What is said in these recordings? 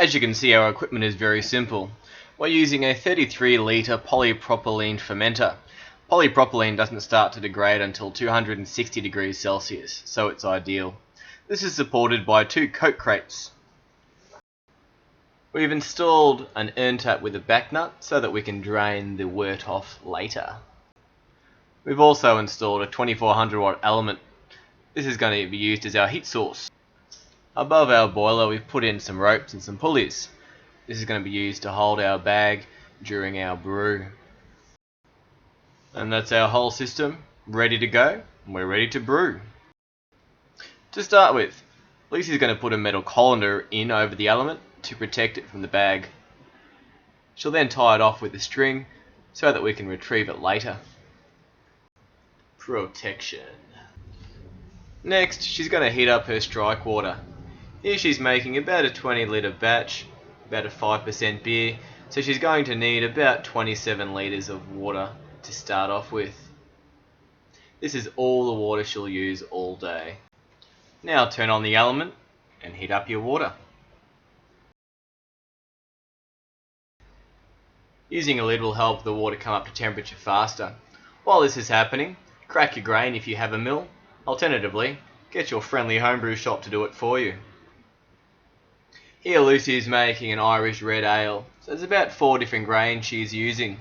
As you can see, our equipment is very simple. We're using a 33 litre polypropylene fermenter. Polypropylene doesn't start to degrade until 260 degrees Celsius, so it's ideal. This is supported by 2 Coke crates. We've installed an urn tap with a back nut so that we can drain the wort off later. We've also installed a 2400 watt element. This is going to be used as our heat source. Above our boiler we've put in some ropes and some pulleys. This is going to be used to hold our bag during our brew. And that's our whole system ready to go, and we're ready to brew. To start with, Lucy's going to put a metal colander in over the element to protect it from the bag. She'll then tie it off with a string so that we can retrieve it later. Protection. Next, she's going to heat up her strike water. Here she's making about a 20 litre batch, about a 5% beer, so she's going to need about 27 litres of water to start off with. This is all the water she'll use all day. Now turn on the element and heat up your water. Using a lid will help the water come up to temperature faster. While this is happening, crack your grain if you have a mill. Alternatively, get your friendly homebrew shop to do it for you. Here Lucy is making an Irish red ale, so there's about 4 different grains she's using.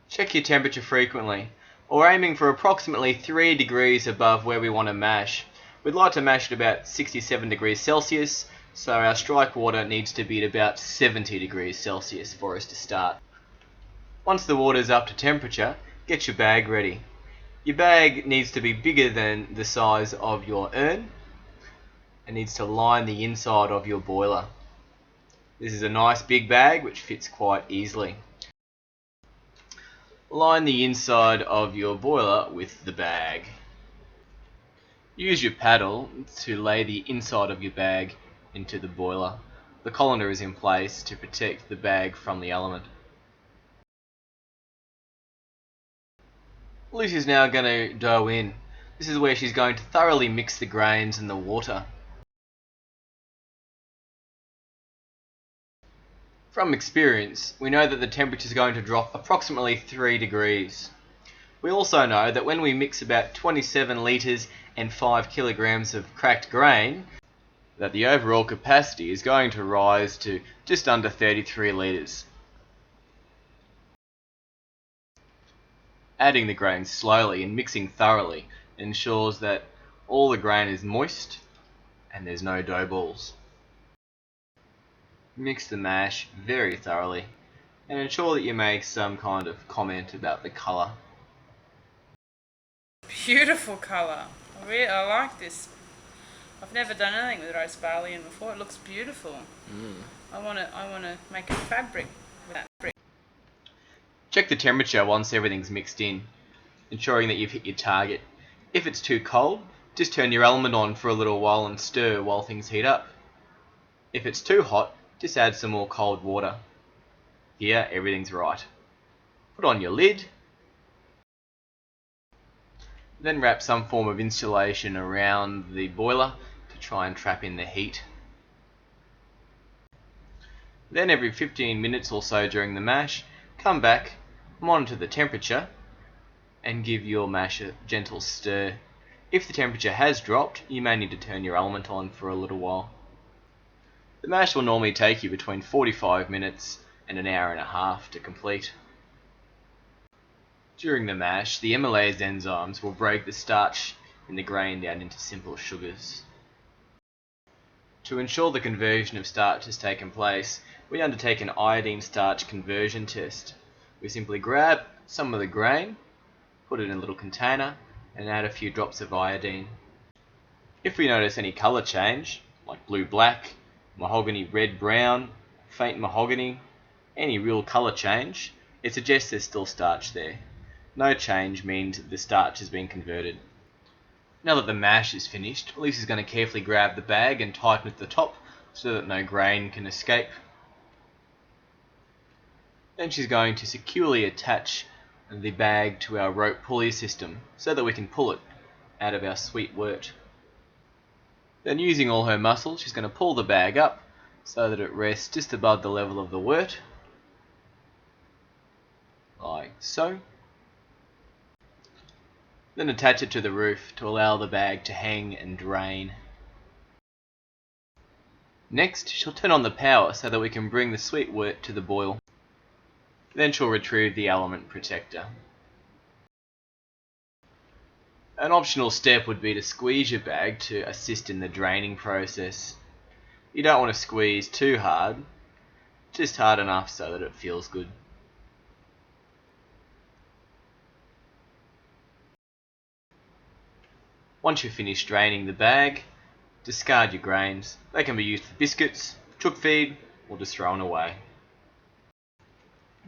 Check your temperature frequently. We're aiming for approximately 3 degrees above where we want to mash. We'd like to mash at about 67 degrees Celsius, so our strike water needs to be at about 70 degrees Celsius for us to start. Once the water's up to temperature, get your bag ready. Your bag needs to be bigger than the size of your urn and needs to line the inside of your boiler. This is a nice big bag which fits quite easily. Line the inside of your boiler with the bag. Use your paddle to lay the inside of your bag into the boiler. The colander is in place to protect the bag from the element. Lucy's now going to dough in. This is where she's going to thoroughly mix the grains and the water. From experience, we know that the temperature is going to drop approximately 3 degrees. We also know that when we mix about 27 litres and 5 kilograms of cracked grain, that the overall capacity is going to rise to just under 33 litres. Adding the grain slowly and mixing thoroughly ensures that all the grain is moist and there's no dough balls. Mix the mash very thoroughly and ensure that you make some kind of comment about the colour. Beautiful colour. I like this. I've never done anything with roast barley in before. It looks beautiful. I want to make a fabric with that brick. Check the temperature once everything's mixed in, ensuring that you've hit your target. If it's too cold, just turn your element on for a little while and stir while things heat up. If it's too hot, just add some more cold water. Here, everything's right. Put on your lid, then wrap some form of insulation around the boiler to try and trap in the heat. Then every 15 minutes or so during the mash, come back, monitor the temperature, and give your mash a gentle stir. If the temperature has dropped, you may need to turn your element on for a little while. The mash will normally take you between 45 minutes and an hour and a half to complete. During the mash, the amylase enzymes will break the starch in the grain down into simple sugars. To ensure the conversion of starch has taken place, we undertake an iodine starch conversion test. We simply grab some of the grain, put it in a little container, and add a few drops of iodine. If we notice any colour change, like blue-black, mahogany red-brown, faint mahogany, any real colour change, it suggests there's still starch there. No change means the starch has been converted. Now that the mash is finished, Lisa's going to carefully grab the bag and tighten it at the top so that no grain can escape. Then she's going to securely attach the bag to our rope pulley system so that we can pull it out of our sweet wort. Then, using all her muscle, she's going to pull the bag up so that it rests just above the level of the wort, like so. Then attach it to the roof to allow the bag to hang and drain. Next, she'll turn on the power so that we can bring the sweet wort to the boil. Then she'll retrieve the element protector. An optional step would be to squeeze your bag to assist in the draining process. You don't want to squeeze too hard, just hard enough so that it feels good. Once you've finished draining the bag, discard your grains. They can be used for biscuits, chook feed, or just thrown away.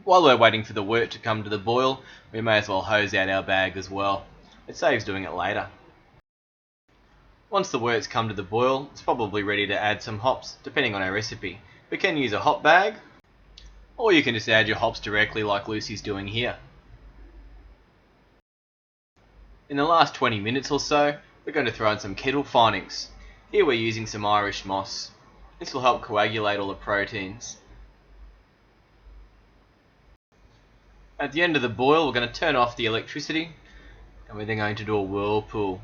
While we're waiting for the wort to come to the boil, we may as well hose out our bag as well. It saves doing it later. Once the wort's come to the boil, it's probably ready to add some hops, depending on our recipe. We can use a hop bag, or you can just add your hops directly like Lucy's doing here. In the last 20 minutes or so, we're going to throw in some kettle finings. Here we're using some Irish moss. This will help coagulate all the proteins. At the end of the boil, we're going to turn off the electricity, and we're then going to do a whirlpool.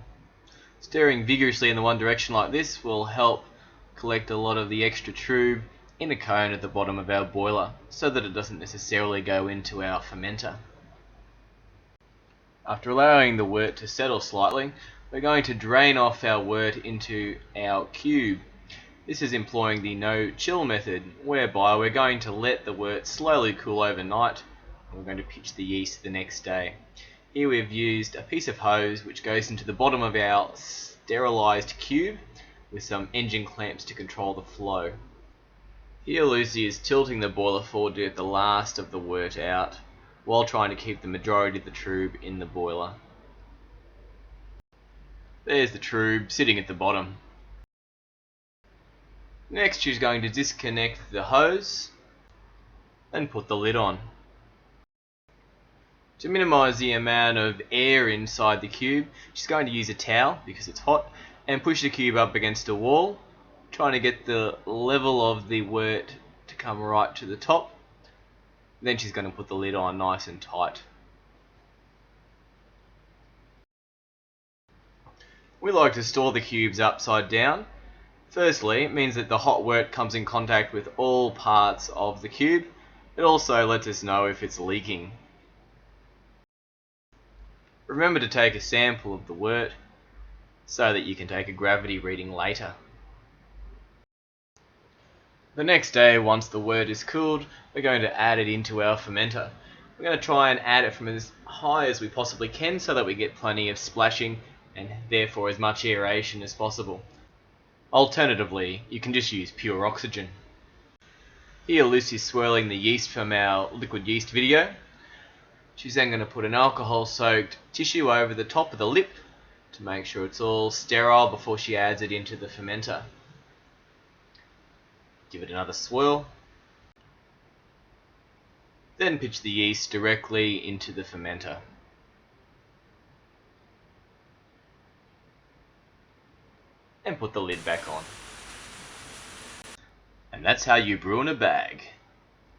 Stirring vigorously in the one direction like this will help collect a lot of the extra trube in a cone at the bottom of our boiler, so that it doesn't necessarily go into our fermenter. After allowing the wort to settle slightly, we're going to drain off our wort into our cube. This is employing the no-chill method, whereby we're going to let the wort slowly cool overnight, and we're going to pitch the yeast the next day. Here we've used a piece of hose which goes into the bottom of our sterilised cube with some engine clamps to control the flow. Here Lucy is tilting the boiler forward to get the last of the wort out, while trying to keep the majority of the trube in the boiler. There's the trube sitting at the bottom. Next, she's going to disconnect the hose and put the lid on. To minimise the amount of air inside the cube, she's going to use a towel, because it's hot, and push the cube up against a wall, trying to get the level of the wort to come right to the top. Then she's going to put the lid on nice and tight. We like to store the cubes upside down. Firstly, it means that the hot wort comes in contact with all parts of the cube. It also lets us know if it's leaking. Remember to take a sample of the wort so that you can take a gravity reading later. The next day, once the wort is cooled, we're going to add it into our fermenter. We're going to try and add it from as high as we possibly can so that we get plenty of splashing and therefore as much aeration as possible. Alternatively, you can just use pure oxygen. Here Lucy's swirling the yeast from our liquid yeast video. She's then going to put an alcohol-soaked tissue over the top of the lip to make sure it's all sterile before she adds it into the fermenter. Give it another swirl. Then pitch the yeast directly into the fermenter. And put the lid back on. And that's how you brew in a bag.